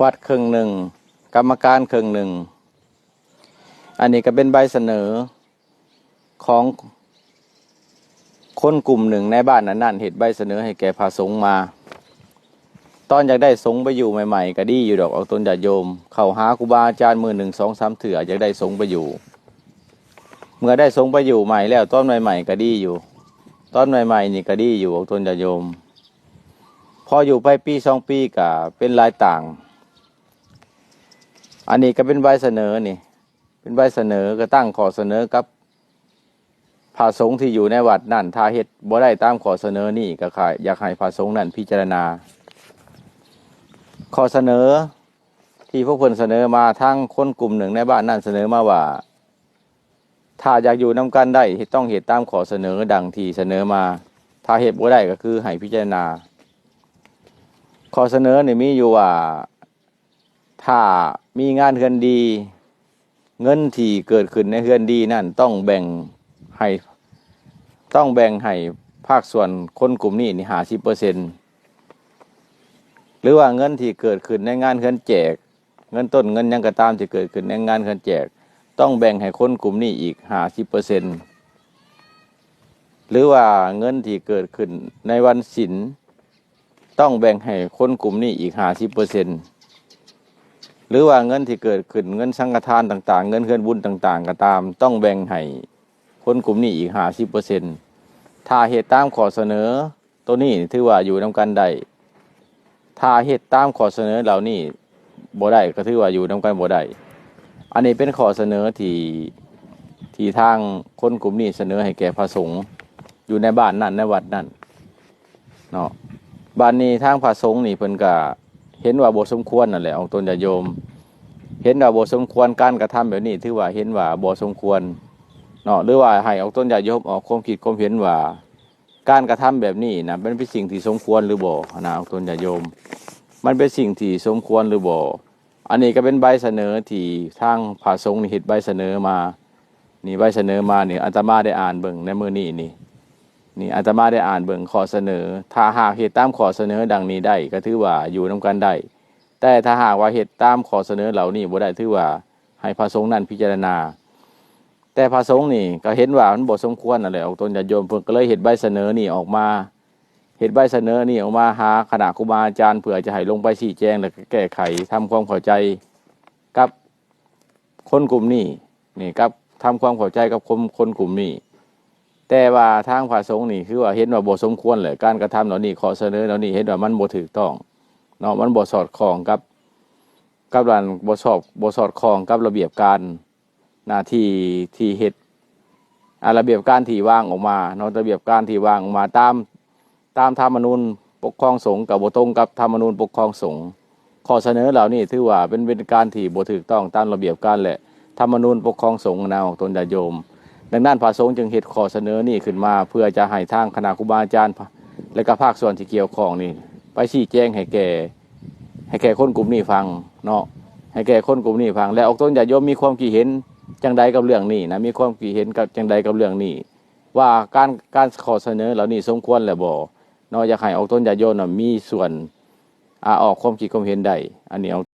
วัดครึ่งหนึ่งกรรมการครึ่งหนึ่งอันนี้ก็เป็นใบเสนอของคนกลุ่มหนึ่งในบ้านนั้นเหตุใบเสนอให้แก่พระสงฆ์มาตอนอยากได้สงฆ์ไปอยู่ใหม่ๆก็ดีอยู่ดอกเอาตนญาติโยมเข้าหาครูบาอาจารย์มือ1 2 3เถื่ออยากได้สงฆ์ไปอยู่เมื่อได้สงฆ์ไปอยู่ใหม่แล้วตอนใหม่ๆก็ดีอยู่ตอนใหม่ๆนี่ก็ดีอยู่เอาตนญาติโยมพออยู่ไปปี2 ปีก็เป็นรายต่างอันนี้ก็เป็นใบเสนอนี่เป็นใบเสนอก็ตั้งข้อเสนอกับพระสงฆ์ที่อยู่ในวัดนั่นถ้าเฮ็ดบ่ได้ตามข้อเสนอนี่ก็อยากให้พระสงฆ์นั่นพิจารณาข้อเสนอที่พวกเพิ่นเสนอมาทั้งคนกลุ่มหนึ่งในบ้านนั่นเสนอมาว่าถ้าอยากอยู่นำกันได้ต้องเฮ็ดตามข้อเสนอดังที่เสนอมาถ้าเฮ็ดบ่ได้ก็คือให้พิจารณาข้อเสนอนี่มีอยู่ว่าถ้ามีงานเฮือนดีเงินที่เกิดขึ้นในเฮือนดีนั่นต้องแบ่งให้ภาคส่วนคนกลุ่มนี้นี่50%หรือว่าเงินที่เกิดขึ้นในงานเฮือนแจกเงินต้นเงินยังก็ตามที่เกิดขึ้นในงานเฮือนแจกต้องแบ่งให้คนกลุ่มนี้อีก50%หรือว่าเงินที่เกิดขึ้นในวันศีลต้องแบ่งให้คนกลุ่มนี้อีก50%หรือว่าเงินที่เกิดขึ้นเงินสังฆทานต่างๆเงินเฮือนบุญต่างๆก็ตามต้องแบ่งให้คนกลุ่มนี้อีก50%ถ้าเหตุตามข้อเสนอตัวนี้ถือว่าอยู่นำกันได้ถ้าเหตุตามข้อเสนอเหล่านี้บ่ได้ก็ถือว่าอยู่นำกันบ่ได้อันนี้เป็นข้อเสนอที่ทางคนกลุ่มนี้เสนอให้แก่พระสงฆ์อยู่ในบ้านนั่นในวัดนั่นเนาะบ้านนี้ทางพระสงฆ์นี่เพิ่นก็เห็นว่าบ่สมควรนั่นแหละเอาตนญาติโยมเห็นว่าบ่สมควรการกระทำแบบนี้ถือว่าเห็นว่าบ่สมควรเนาะหรือว่าให้เอาตนญาติโยมออกความคิดความเห็นว่าการกระทำแบบนี้นะเป็นสิ่งที่สมควรหรือบ่นะเอาตนญาติโยมมันเป็นสิ่งที่สมควรหรือบ่อันนี้ก็เป็นใบเสนอที่ทางพระสงฆ์นี่เฮ็ดใบเสนอมานี่ใบเสนอมานี่อาตมาได้อ่านเบิ่งในมื้อนี้นี่อาตมาได้อ่านเบิ่งข้อเสนอถ้าหากเฮ็ดตามข้อเสนอดังนี้ได้ก็ถือว่าอยู่นำกันได้แต่ถ้าหากว่าเฮ็ดตามข้อเสนอเหล่านี้บ่ได้ถือว่าให้พระสงฆ์นั้นพิจารณาแต่พระสงฆ์นี่ก็เห็นว่ามันบ่สมควรนั่นแหละเอาตนญาติโยมเพิ่นก็เลยเฮ็ดใบเสนอนี่ออกมาเฮ็ดใบเสนอนี่ออกมาหาคณะครูบาอาจารย์เพื่อจะให้ลงไปชี้แจงและแก้ไขทำความเข้าใจกับคนกลุ่มนี้นี่กับทำความเข้าใจกับคนกลุ่มนี้แต่ว่าทางพระสงฆ์นี่คือว่าเห็นว่าบ่สมควรเลยการกระทำเหล่านี้ข้อเสนอเหล่านี้เห็นว่ามันบ่ถูกต้องเนาะมันบ่สอดคล้องกับด้านบ่สอดคล้องกับระเบียบการหน้าที่เฮ็ดระเบียบการที่วางออกมาเนาะระเบียบการที่วางออกมาตามธรรมนูญปกครองสงฆ์กับบ่ตรงกับธรรมนูญปกครองสงฆ์ข้อเสนอเหล่านี้ถือว่าเป็นการที่บ่ถูกต้องตามระเบียบการและธรรมนูญปกครองสงฆ์นะของตนญาติโยมดังนั้นพระสงฆ์จึงเฮ็ดข้อเสนอนี้ขึ้นมาเพื่อจะให้ทางคณะครูบาอาจารย์และก็ภาคส่วนที่เกี่ยวข้องนี่ไปชี้แจงให้แก่คนกลุ่มนี้ฟังเนาะให้แก่คนกลุ่มนี้ฟังและออกตนญาติโยมมีความคิดเห็นจังใดกับเรื่องนี้นะมีความคิดเห็นกับจังใดกับเรื่องนี้ว่าการข้อเสนอเหล่านี้สมควรหรือบ่เนาะอยากให้ออกตนญาติโยมมีส่วนออกความคิดความเห็นใดอันนี้